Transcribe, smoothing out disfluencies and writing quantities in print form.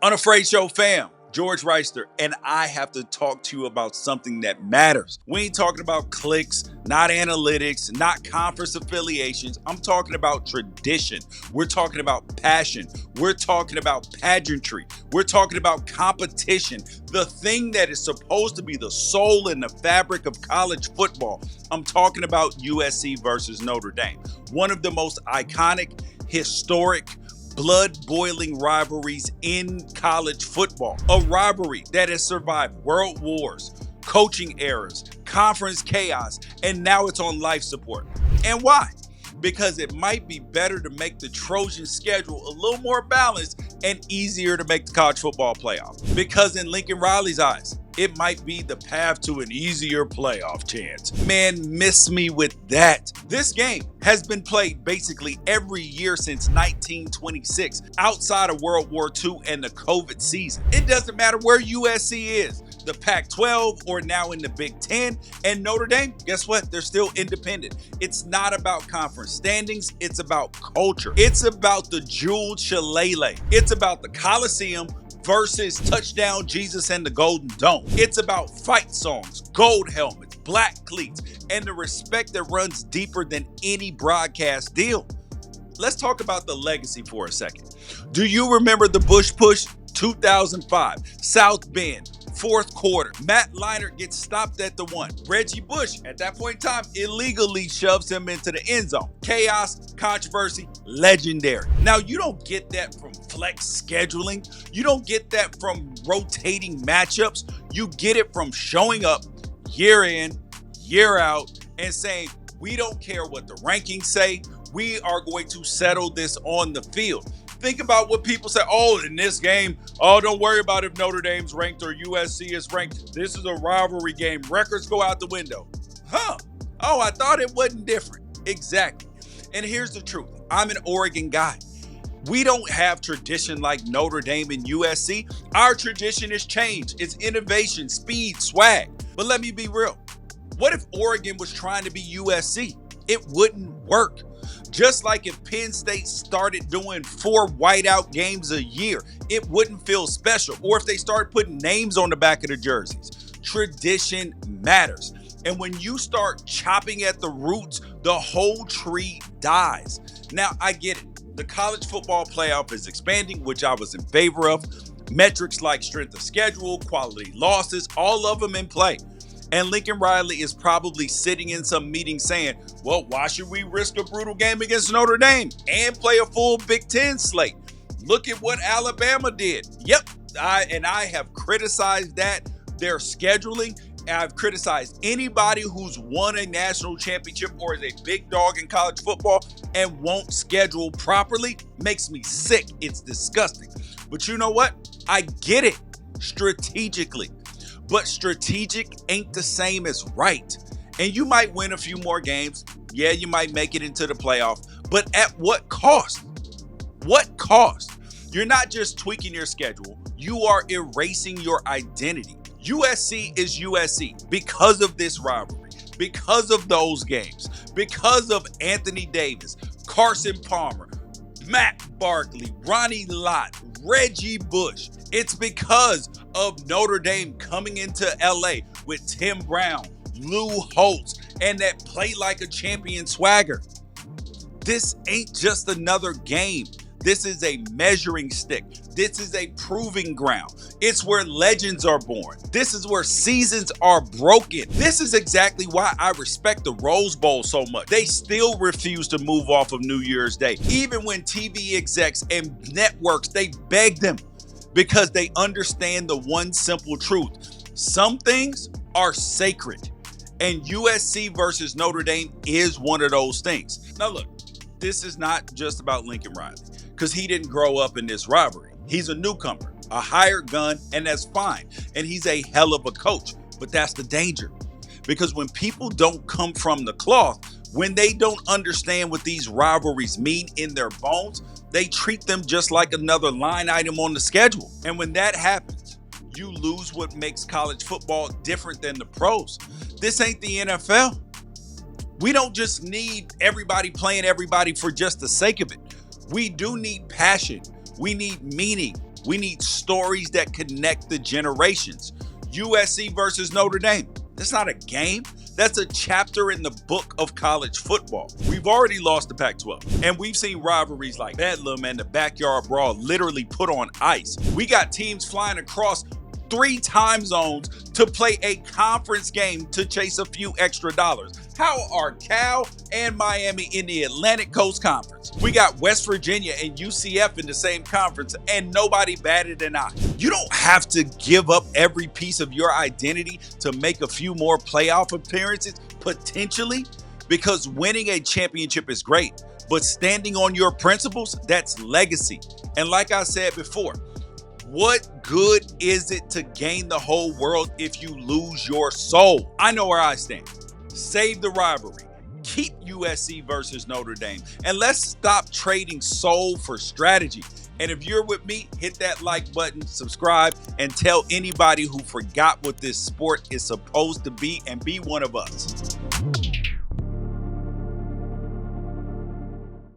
Unafraid Show fam, George Wrighster, and I have to talk to you about something that matters. We ain't talking about clicks, not analytics, not conference affiliations. I'm talking about tradition. We're talking about passion. We're talking about pageantry. We're talking about competition, the thing that is supposed to be the soul and the fabric of college football. I'm talking about USC versus Notre Dame, one of the most iconic, historic, blood-boiling rivalries in college football. A rivalry that has survived world wars, coaching errors, conference chaos, and now it's on life support. And why? Because it might be better to make the Trojans schedule a little more balanced and easier to make the college football playoff. Because in Lincoln Riley's eyes, it might be the path to an easier playoff chance. Man, miss me with that. This game has been played basically every year since 1926, outside of World War II and the COVID season. It doesn't matter where USC is, the Pac-12 or now in the Big Ten, and Notre Dame, guess what? They're still independent. It's not about conference standings, it's about culture. It's about the Jeweled Shillelagh. It's about the Coliseum versus Touchdown Jesus and the Golden Dome. It's about fight songs, gold helmets, black cleats, and the respect that runs deeper than any broadcast deal. Let's talk about the legacy for a second. Do you remember the Bush Push? 2005, South Bend, fourth quarter. Matt Leinart gets stopped at the 1. Reggie Bush, at that point in time, illegally shoves him into the end zone. Chaos, controversy, legendary. Now, you don't get that from flex scheduling. You don't get that from rotating matchups. You get it from showing up year in, year out, and saying, we don't care what the rankings say. We are going to settle this on the field. Think about what people say, oh, in this game, oh, don't worry about if Notre Dame's ranked or USC is ranked. This is a rivalry game. Records go out the window. Huh. Oh, I thought it wasn't different. Exactly. And here's the truth. I'm an Oregon guy. We don't have tradition like Notre Dame and USC. Our tradition is change. It's innovation, speed, swag. But let me be real. What if Oregon was trying to be USC? It wouldn't work. Just like if Penn State started doing 4 whiteout games a year, it wouldn't feel special. Or if they start putting names on the back of the jerseys. Tradition matters. And when you start chopping at the roots, the whole tree dies. Now, I get it. The college football playoff is expanding, which I was in favor of. Metrics like strength of schedule, quality losses, all of them in play. And Lincoln Riley is probably sitting in some meeting saying, well, why should we risk a brutal game against Notre Dame and play a full Big Ten slate? Look at what Alabama did. Yep, I have criticized that, their scheduling. I've criticized anybody who's won a national championship or is a big dog in college football and won't schedule properly. Makes me sick. It's disgusting. But you know what? I get it strategically. But strategic ain't the same as right. And you might win a few more games. Yeah, you might make it into the playoff. But at what cost? What cost? You're not just tweaking your schedule. You are erasing your identity. USC is USC because of this rivalry, because of those games, because of Anthony Davis, Carson Palmer, Matt Barkley, Ronnie Lott, Reggie Bush. It's because of Notre Dame coming into LA with Tim Brown, Lou Holtz, and that play like a champion swagger. This ain't just another game. This is a measuring stick. This is a proving ground. It's where legends are born. This is where seasons are broken. This is exactly why I respect the Rose Bowl so much. They still refuse to move off of New Year's Day. Even when TV execs and networks, they beg them because they understand the one simple truth. Some things are sacred, and USC versus Notre Dame is one of those things. Now look, this is not just about Lincoln Riley, because he didn't grow up in this rivalry. He's a newcomer, a hired gun, and that's fine. And he's a hell of a coach, but that's the danger. Because when people don't come from the cloth, when they don't understand what these rivalries mean in their bones, they treat them just like another line item on the schedule. And when that happens, you lose what makes college football different than the pros. This ain't the NFL. We don't just need everybody playing everybody for just the sake of it. We do need passion. We need meaning. We need stories that connect the generations. USC versus Notre Dame. That's not a game. That's a chapter in the book of college football. We've already lost the Pac-12, and we've seen rivalries like Bedlam and the Backyard Brawl literally put on ice. We got teams flying across 3 time zones to play a conference game to chase a few extra dollars. How are Cal and Miami in the Atlantic Coast Conference? We got West Virginia and UCF in the same conference, and nobody batted an eye. You don't have to give up every piece of your identity to make a few more playoff appearances, potentially, because winning a championship is great, but standing on your principles, that's legacy. And like I said before, what good is it to gain the whole world if you lose your soul? I know where I stand. Save the rivalry. Keep USC versus Notre Dame. And let's stop trading soul for strategy. And if you're with me, hit that like button, subscribe, and tell anybody who forgot what this sport is supposed to be and be one of us.